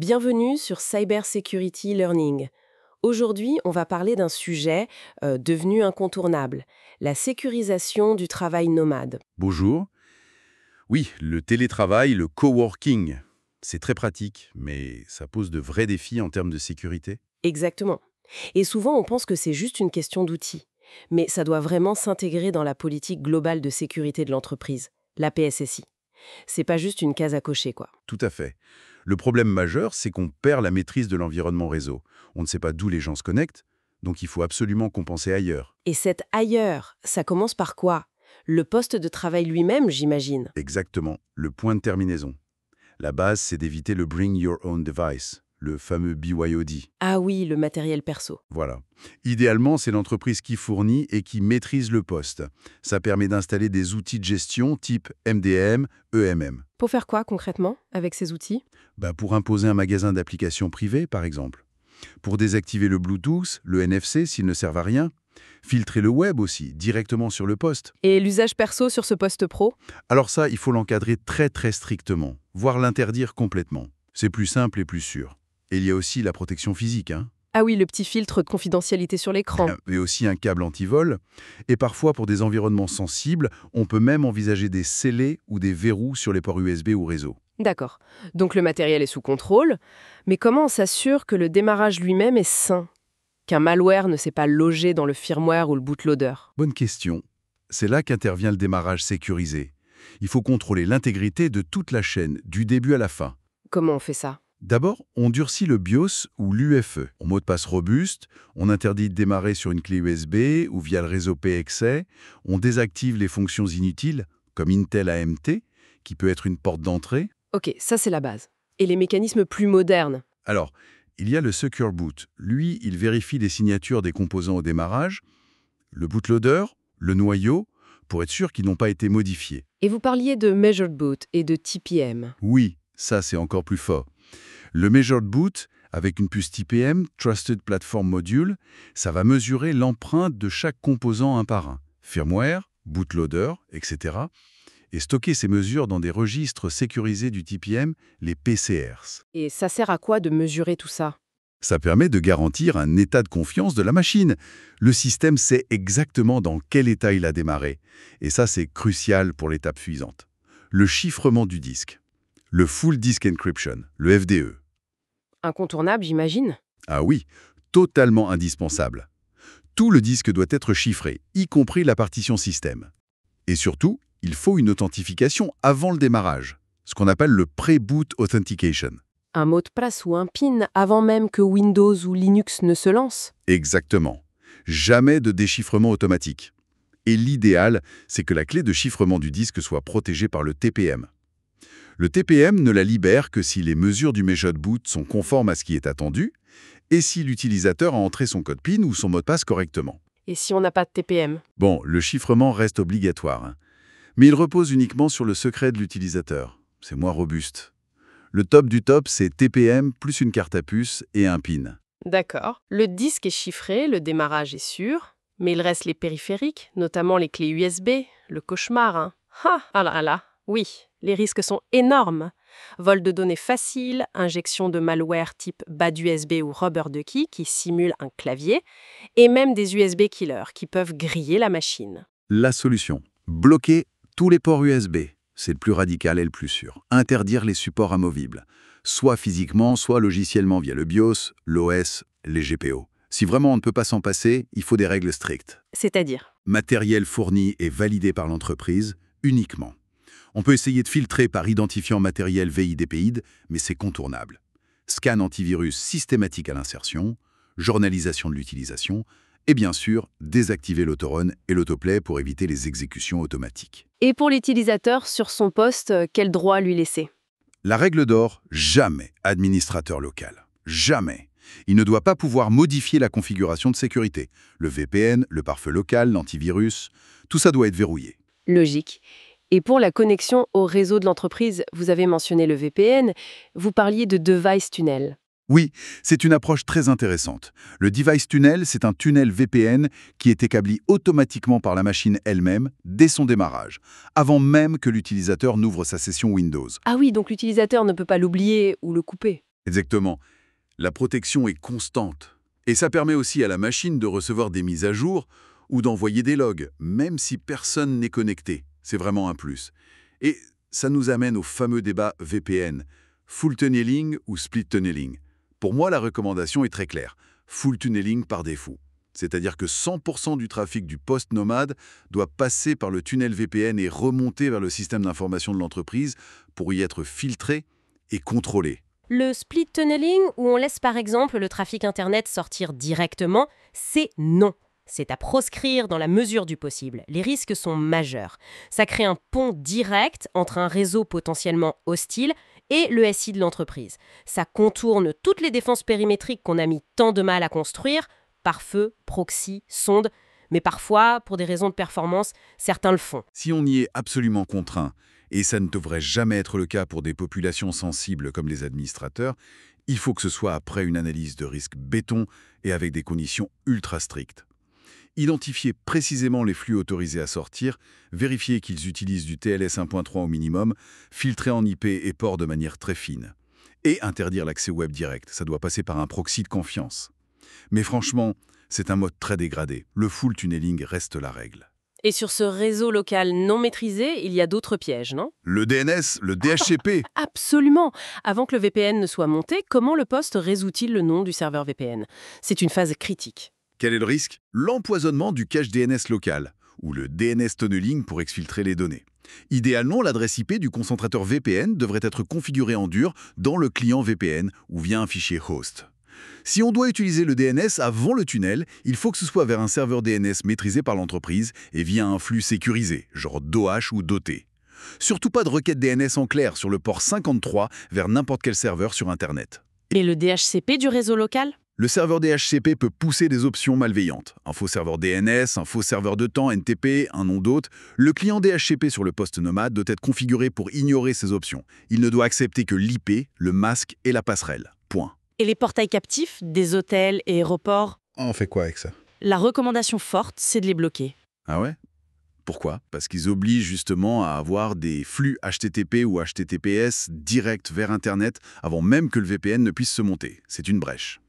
Bienvenue sur Cyber Security Learning. Aujourd'hui, on va parler d'un sujet devenu incontournable, la sécurisation du travail nomade. Bonjour. Oui, le télétravail, le coworking, c'est très pratique, mais ça pose de vrais défis en termes de sécurité. Exactement. Et souvent, on pense que c'est juste une question d'outils. Mais ça doit vraiment s'intégrer dans la politique globale de sécurité de l'entreprise, la PSSI. C'est pas juste une case à cocher, quoi. Tout à fait. Le problème majeur, c'est qu'on perd la maîtrise de l'environnement réseau. On ne sait pas d'où les gens se connectent, donc il faut absolument compenser ailleurs. Et cet ailleurs, ça commence par quoi? Le poste de travail lui-même, j'imagine. Exactement, le point de terminaison. La base, c'est d'éviter le Bring Your Own Device, le fameux BYOD. Ah oui, le matériel perso. Voilà. Idéalement, c'est l'entreprise qui fournit et qui maîtrise le poste. Ça permet d'installer des outils de gestion type MDM, EMM. Pour faire quoi concrètement avec ces outils? Pour imposer un magasin d'applications privées, par exemple. Pour désactiver le Bluetooth, le NFC s'ils ne servent à rien. Filtrer le web aussi, directement sur le poste. Et l'usage perso sur ce poste pro? Alors ça, il faut l'encadrer très très strictement, voire l'interdire complètement. C'est plus simple et plus sûr. Et il y a aussi la protection physique, Ah oui, le petit filtre de confidentialité sur l'écran. mais aussi un câble anti-vol. Et parfois, pour des environnements sensibles, on peut même envisager des scellés ou des verrous sur les ports USB ou réseau. D'accord. Donc le matériel est sous contrôle. Mais comment on s'assure que le démarrage lui-même est sain? Qu'un malware ne s'est pas logé dans le firmware ou le bootloader? Bonne question. C'est là qu'intervient le démarrage sécurisé. Il faut contrôler l'intégrité de toute la chaîne, du début à la fin. Comment on fait ça? D'abord, on durcit le BIOS ou l'UFE. En mot de passe robuste, on interdit de démarrer sur une clé USB ou via le réseau PXE. On désactive les fonctions inutiles, comme Intel AMT, qui peut être une porte d'entrée. Ok, ça c'est la base. Et les mécanismes plus modernes? Alors, il y a le Secure Boot. Lui, il vérifie les signatures des composants au démarrage, le bootloader, le noyau, pour être sûr qu'ils n'ont pas été modifiés. Et vous parliez de Measured Boot et de TPM. Oui, ça c'est encore plus fort. Le Measured Boot, avec une puce TPM, Trusted Platform Module, ça va mesurer l'empreinte de chaque composant un par un. Firmware, bootloader, etc. Et stocker ces mesures dans des registres sécurisés du TPM, les PCRs. Et ça sert à quoi de mesurer tout ça? Ça permet de garantir un état de confiance de la machine. Le système sait exactement dans quel état il a démarré. Et ça, c'est crucial pour l'étape suivante. Le chiffrement du disque. Le Full Disk Encryption, le FDE. Incontournable, j'imagine. Ah oui, totalement indispensable. Tout le disque doit être chiffré, y compris la partition système. Et surtout, il faut une authentification avant le démarrage, ce qu'on appelle le Pre-Boot Authentication. Un mot de passe ou un PIN avant même que Windows ou Linux ne se lance? Exactement. Jamais de déchiffrement automatique. Et l'idéal, c'est que la clé de chiffrement du disque soit protégée par le TPM. Le TPM ne la libère que si les mesures du Measured Boot sont conformes à ce qui est attendu et si l'utilisateur a entré son code PIN ou son mot de passe correctement. Et si on n'a pas de TPM? Bon, le chiffrement reste obligatoire, mais il repose uniquement sur le secret de l'utilisateur. C'est moins robuste. Le top du top, c'est TPM plus une carte à puce et un PIN. D'accord. Le disque est chiffré, le démarrage est sûr, mais il reste les périphériques, notamment les clés USB, le cauchemar, Ah là là, oui, les risques sont énormes. Vol de données facile, injection de malware type bas d'USB ou rubber ducky qui simule un clavier, et même des USB killers qui peuvent griller la machine. La solution, bloquer tous les ports USB. C'est le plus radical et le plus sûr. Interdire les supports amovibles, soit physiquement, soit logiciellement via le BIOS, l'OS, les GPO. Si vraiment on ne peut pas s'en passer, il faut des règles strictes. C'est-à-dire? Matériel fourni et validé par l'entreprise, uniquement. On peut essayer de filtrer par identifiant matériel VIDPID, mais c'est contournable. Scan antivirus systématique à l'insertion, journalisation de l'utilisation, et bien sûr, désactiver l'autorun et l'autoplay pour éviter les exécutions automatiques. Et pour l'utilisateur, sur son poste, quel droit lui laisser? La règle d'or, jamais administrateur local. Jamais. Il ne doit pas pouvoir modifier la configuration de sécurité. Le VPN, le pare-feu local, l'antivirus, tout ça doit être verrouillé. Logique. Et pour la connexion au réseau de l'entreprise, vous avez mentionné le VPN, vous parliez de device tunnel. Oui, c'est une approche très intéressante. Le device tunnel, c'est un tunnel VPN qui est établi automatiquement par la machine elle-même dès son démarrage, avant même que l'utilisateur n'ouvre sa session Windows. Ah oui, donc l'utilisateur ne peut pas l'oublier ou le couper. Exactement. La protection est constante. Et ça permet aussi à la machine de recevoir des mises à jour ou d'envoyer des logs, même si personne n'est connecté. C'est vraiment un plus. Et ça nous amène au fameux débat VPN, full tunneling ou split tunneling. Pour moi, la recommandation est très claire, full tunneling par défaut. C'est-à-dire que 100% du trafic du poste nomade doit passer par le tunnel VPN et remonter vers le système d'information de l'entreprise pour y être filtré et contrôlé. Le split tunneling, où on laisse par exemple le trafic Internet sortir directement, c'est non. C'est à proscrire dans la mesure du possible. Les risques sont majeurs. Ça crée un pont direct entre un réseau potentiellement hostile et le SI de l'entreprise. Ça contourne toutes les défenses périmétriques qu'on a mis tant de mal à construire, pare-feu, proxy, sonde, mais parfois, pour des raisons de performance, certains le font. Si on y est absolument contraint, et ça ne devrait jamais être le cas pour des populations sensibles comme les administrateurs, il faut que ce soit après une analyse de risque béton et avec des conditions ultra strictes. Identifier précisément les flux autorisés à sortir, vérifier qu'ils utilisent du TLS 1.3 au minimum, filtrer en IP et port de manière très fine. Et interdire l'accès web direct, ça doit passer par un proxy de confiance. Mais franchement, c'est un mode très dégradé. Le full tunneling reste la règle. Et sur ce réseau local non maîtrisé, il y a d'autres pièges, non? Le DNS, le DHCP. Absolument. Avant que le VPN ne soit monté, comment le poste résout-il le nom du serveur VPN? C'est une phase critique. Quel est le risque? L'empoisonnement du cache DNS local, ou le DNS tunneling pour exfiltrer les données. Idéalement, l'adresse IP du concentrateur VPN devrait être configurée en dur dans le client VPN ou via un fichier host. Si on doit utiliser le DNS avant le tunnel, il faut que ce soit vers un serveur DNS maîtrisé par l'entreprise et via un flux sécurisé, genre DOH ou DOT. Surtout pas de requête DNS en clair sur le port 53 vers n'importe quel serveur sur Internet. Et le DHCP du réseau local? Le serveur DHCP peut pousser des options malveillantes. Un faux serveur DNS, un faux serveur de temps NTP, un nom d'hôte. Le client DHCP sur le poste nomade doit être configuré pour ignorer ces options. Il ne doit accepter que l'IP, le masque et la passerelle. Point. Et les portails captifs des hôtels et aéroports? On fait quoi avec ça? La recommandation forte, c'est de les bloquer. Ah ouais? Pourquoi? Parce qu'ils obligent justement à avoir des flux HTTP ou HTTPS directs vers Internet avant même que le VPN ne puisse se monter. C'est une brèche.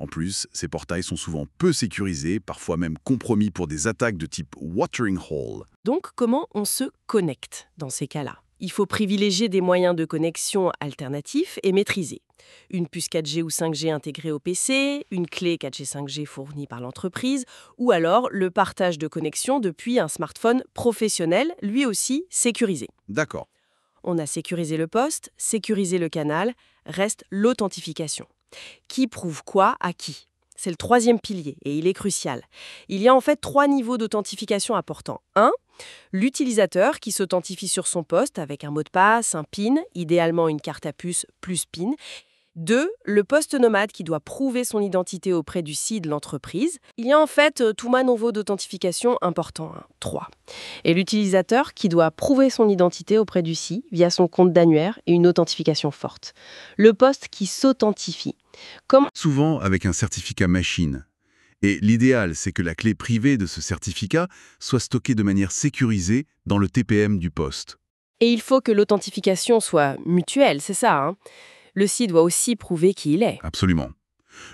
En plus, ces portails sont souvent peu sécurisés, parfois même compromis pour des attaques de type watering hole. Donc, comment on se connecte dans ces cas-là? Il faut privilégier des moyens de connexion alternatifs et maîtrisés. Une puce 4G ou 5G intégrée au PC, une clé 4G 5G fournie par l'entreprise, ou alors le partage de connexion depuis un smartphone professionnel, lui aussi sécurisé. D'accord. On a sécurisé le poste, sécurisé le canal, reste l'authentification. Qui prouve quoi à qui? C'est le troisième pilier et il est crucial. Il y a en fait 3 niveaux d'authentification importants. 1. L'utilisateur qui s'authentifie sur son poste avec un mot de passe, un PIN, idéalement une carte à puce plus PIN. 2. Le poste nomade qui doit prouver son identité auprès du SI de l'entreprise. Il y a en fait tout niveau d'authentification important. 3. Et l'utilisateur qui doit prouver son identité auprès du SI via son compte d'annuaire et une authentification forte. Le poste qui s'authentifie. Souvent avec un certificat machine. Et l'idéal, c'est que la clé privée de ce certificat soit stockée de manière sécurisée dans le TPM du poste. Et il faut que l'authentification soit mutuelle, c'est ça, Le SI doit aussi prouver qui il est. Absolument.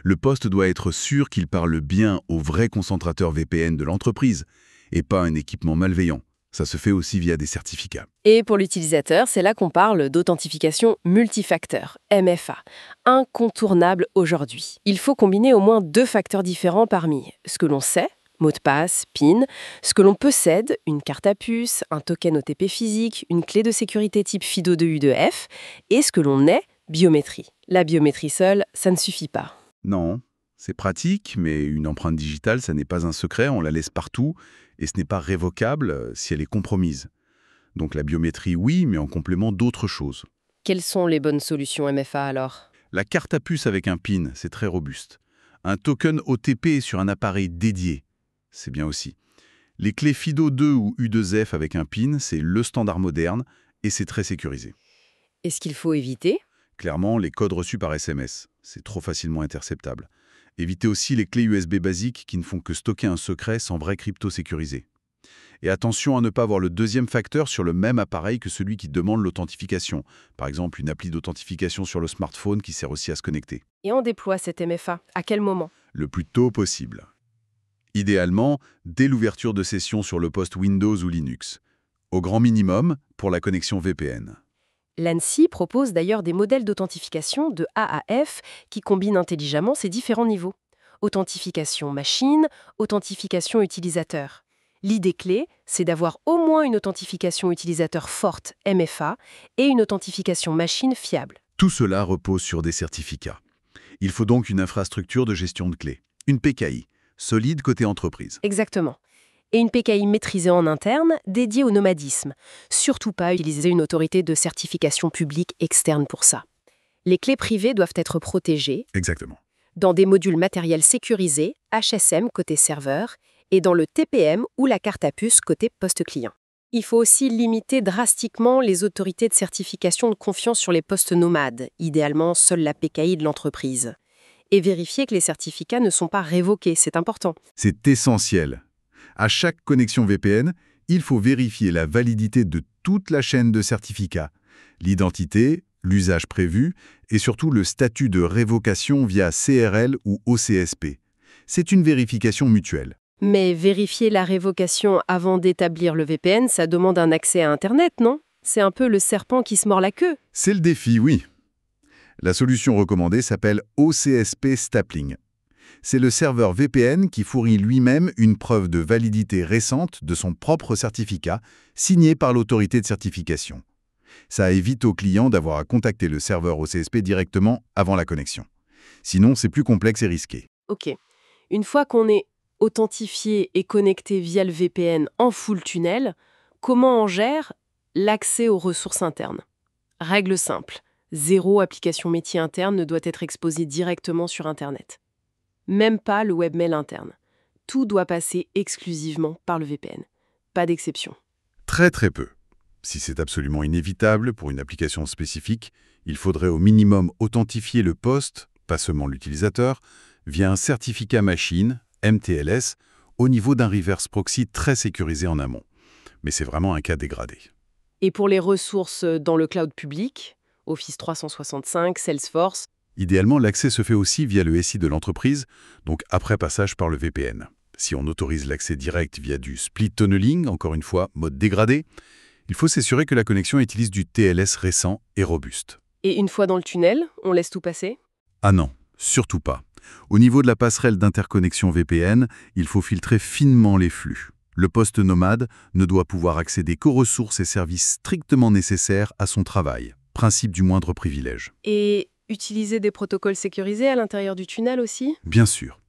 Le poste doit être sûr qu'il parle bien au vrai concentrateur VPN de l'entreprise et pas un équipement malveillant. Ça se fait aussi via des certificats. Et pour l'utilisateur, c'est là qu'on parle d'authentification multifacteur, MFA, incontournable aujourd'hui. Il faut combiner au moins 2 facteurs différents parmi ce que l'on sait, mot de passe, PIN, ce que l'on possède, une carte à puce, un token OTP physique, une clé de sécurité type FIDO2U2F, et ce que l'on est, biométrie. La biométrie seule, ça ne suffit pas. Non, c'est pratique, mais une empreinte digitale, ça n'est pas un secret, on la laisse partout, et ce n'est pas révocable si elle est compromise. Donc la biométrie, oui, mais en complément d'autres choses. Quelles sont les bonnes solutions MFA alors? La carte à puce avec un PIN, c'est très robuste. Un token OTP sur un appareil dédié, c'est bien aussi. Les clés FIDO2 ou U2F avec un PIN, c'est le standard moderne, et c'est très sécurisé. Est-ce qu'il faut éviter? Clairement, les codes reçus par SMS, c'est trop facilement interceptable. Évitez aussi les clés USB basiques qui ne font que stocker un secret sans vraie crypto sécurisée. Et attention à ne pas avoir le deuxième facteur sur le même appareil que celui qui demande l'authentification. Par exemple, une appli d'authentification sur le smartphone qui sert aussi à se connecter. Et on déploie cet MFA. À quel moment? Le plus tôt possible. Idéalement, dès l'ouverture de session sur le poste Windows ou Linux. Au grand minimum, pour la connexion VPN. L'ANSSI propose d'ailleurs des modèles d'authentification de A à F qui combinent intelligemment ces différents niveaux. Authentification machine, authentification utilisateur. L'idée clé, c'est d'avoir au moins une authentification utilisateur forte, MFA, et une authentification machine fiable. Tout cela repose sur des certificats. Il faut donc une infrastructure de gestion de clés, une PKI, solide côté entreprise. Exactement. Et une PKI maîtrisée en interne, dédiée au nomadisme. Surtout pas utiliser une autorité de certification publique externe pour ça. Les clés privées doivent être protégées Exactement. dans des modules matériels sécurisés, HSM côté serveur, et dans le TPM ou la carte à puce côté poste client. Il faut aussi limiter drastiquement les autorités de certification de confiance sur les postes nomades, idéalement seule la PKI de l'entreprise. Et vérifier que les certificats ne sont pas révoqués, c'est important. C'est essentiel. À chaque connexion VPN, il faut vérifier la validité de toute la chaîne de certificats, l'identité, l'usage prévu et surtout le statut de révocation via CRL ou OCSP. C'est une vérification mutuelle. Mais vérifier la révocation avant d'établir le VPN, ça demande un accès à Internet, non? C'est un peu le serpent qui se mord la queue. C'est le défi, oui. La solution recommandée s'appelle OCSP Stapling. C'est le serveur VPN qui fournit lui-même une preuve de validité récente de son propre certificat, signé par l'autorité de certification. Ça évite au client d'avoir à contacter le serveur OCSP directement avant la connexion. Sinon, c'est plus complexe et risqué. Ok. Une fois qu'on est authentifié et connecté via le VPN en full tunnel, comment on gère l'accès aux ressources internes? Règle simple. 0 application métier interne ne doit être exposée directement sur Internet. Même pas le webmail interne. Tout doit passer exclusivement par le VPN. Pas d'exception. Très très peu. Si c'est absolument inévitable pour une application spécifique, il faudrait au minimum authentifier le poste, pas seulement l'utilisateur, via un certificat machine, MTLS, au niveau d'un reverse proxy très sécurisé en amont. Mais c'est vraiment un cas dégradé. Et pour les ressources dans le cloud public, Office 365, Salesforce, Idéalement, l'accès se fait aussi via le SI de l'entreprise, donc après passage par le VPN. Si on autorise l'accès direct via du split tunneling, encore une fois, mode dégradé, il faut s'assurer que la connexion utilise du TLS récent et robuste. et une fois dans le tunnel, on laisse tout passer? Ah non, surtout pas. Au niveau de la passerelle d'interconnexion VPN, il faut filtrer finement les flux. Le poste nomade ne doit pouvoir accéder qu'aux ressources et services strictement nécessaires à son travail. Principe du moindre privilège. Et utiliser des protocoles sécurisés à l'intérieur du tunnel aussi? Bien sûr.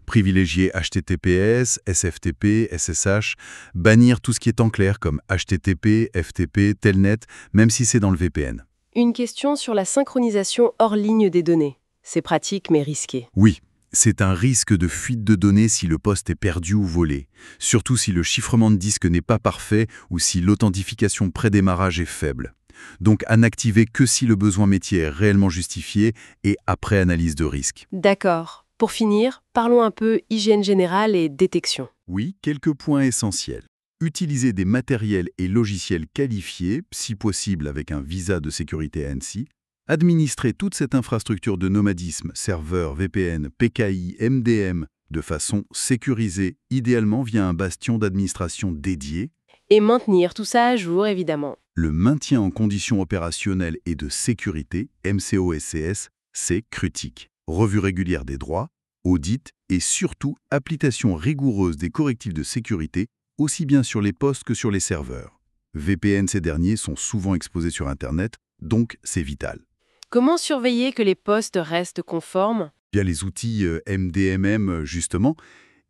Privilégier HTTPS, SFTP, SSH, bannir tout ce qui est en clair comme HTTP, FTP, Telnet, même si c'est dans le VPN. Une question sur la synchronisation hors ligne des données. C'est pratique mais risqué. Oui, c'est un risque de fuite de données si le poste est perdu ou volé, surtout si le chiffrement de disque n'est pas parfait ou si l'authentification pré-démarrage est faible. Donc à n'activer que si le besoin métier est réellement justifié et après analyse de risque. D'accord. Pour finir, parlons un peu hygiène générale et détection. Oui, quelques points essentiels. Utiliser des matériels et logiciels qualifiés, si possible avec un visa de sécurité ANSSI. Administrer toute cette infrastructure de nomadisme, serveur, VPN, PKI, MDM, de façon sécurisée, idéalement via un bastion d'administration dédié. Et maintenir tout ça à jour, évidemment. Le maintien en conditions opérationnelles et de sécurité, MCO-SCS, c'est critique. Revue régulière des droits, audit et surtout application rigoureuse des correctifs de sécurité, aussi bien sur les postes que sur les serveurs. VPN, ces derniers sont souvent exposés sur Internet, donc c'est vital. Comment surveiller que les postes restent conformes? Via les outils MDMM, justement,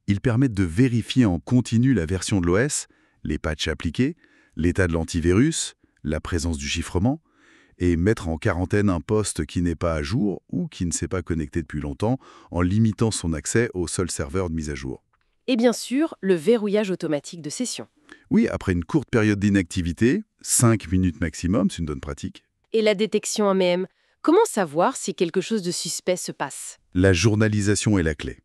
ils permettent de vérifier en continu la version de l'OS, les patchs appliqués, l'état de l'antivirus, la présence du chiffrement, et mettre en quarantaine un poste qui n'est pas à jour ou qui ne s'est pas connecté depuis longtemps en limitant son accès au seul serveur de mise à jour. Et bien sûr, le verrouillage automatique de session. Oui, après une courte période d'inactivité, 5 minutes maximum, c'est une bonne pratique. Et la détection AMM. Comment savoir si quelque chose de suspect se passe? La journalisation est la clé.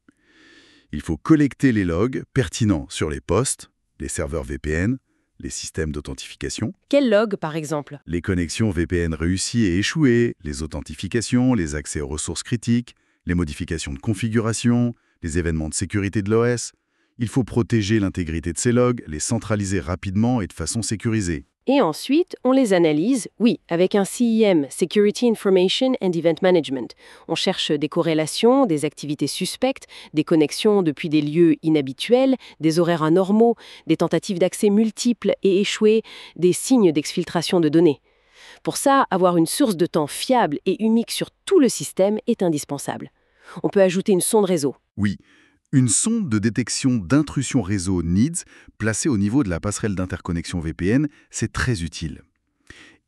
Il faut collecter les logs pertinents sur les postes, les serveurs VPN, les systèmes d'authentification, Quel log, par exemple? les connexions VPN réussies et échouées, les authentifications, les accès aux ressources critiques, les modifications de configuration, les événements de sécurité de l'OS. Il faut protéger l'intégrité de ces logs, les centraliser rapidement et de façon sécurisée. Et ensuite, on les analyse, oui, avec un CIM, Security Information and Event Management. On cherche des corrélations, des activités suspectes, des connexions depuis des lieux inhabituels, des horaires anormaux, des tentatives d'accès multiples et échouées, des signes d'exfiltration de données. Pour ça, avoir une source de temps fiable et unique sur tout le système est indispensable. On peut ajouter une sonde réseau. Oui, une sonde de détection d'intrusion réseau NIDS placée au niveau de la passerelle d'interconnexion VPN, c'est très utile.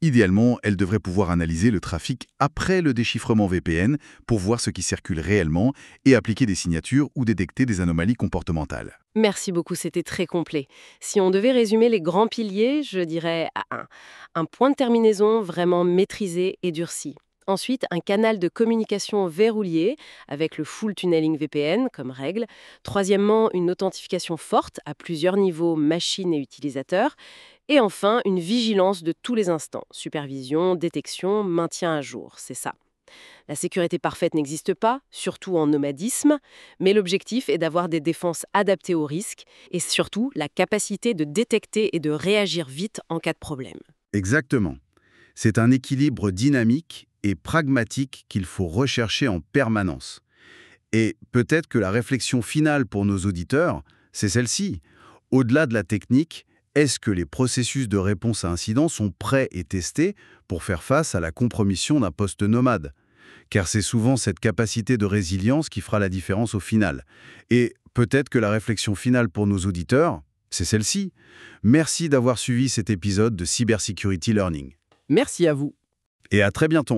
Idéalement, elle devrait pouvoir analyser le trafic après le déchiffrement VPN pour voir ce qui circule réellement et appliquer des signatures ou détecter des anomalies comportementales. Merci beaucoup, c'était très complet. Si on devait résumer les grands piliers, je dirais un point de terminaison vraiment maîtrisé et durci. Ensuite, un canal de communication verrouillé avec le full tunneling VPN comme règle. Troisièmement, une authentification forte à plusieurs niveaux, machine et utilisateur. Et enfin, une vigilance de tous les instants. Supervision, détection, maintien à jour, c'est ça. La sécurité parfaite n'existe pas, surtout en nomadisme, mais l'objectif est d'avoir des défenses adaptées aux risques et surtout la capacité de détecter et de réagir vite en cas de problème. Exactement. C'est un équilibre dynamique et pragmatique qu'il faut rechercher en permanence. Et peut-être que la réflexion finale pour nos auditeurs, c'est celle-ci. Au-delà de la technique, est-ce que les processus de réponse à incidents sont prêts et testés pour faire face à la compromission d'un poste nomade ? Car c'est souvent cette capacité de résilience qui fera la différence au final. Et peut-être que la réflexion finale pour nos auditeurs, c'est celle-ci. Merci d'avoir suivi cet épisode de Cybersecurity Learning. Merci à vous. Et à très bientôt.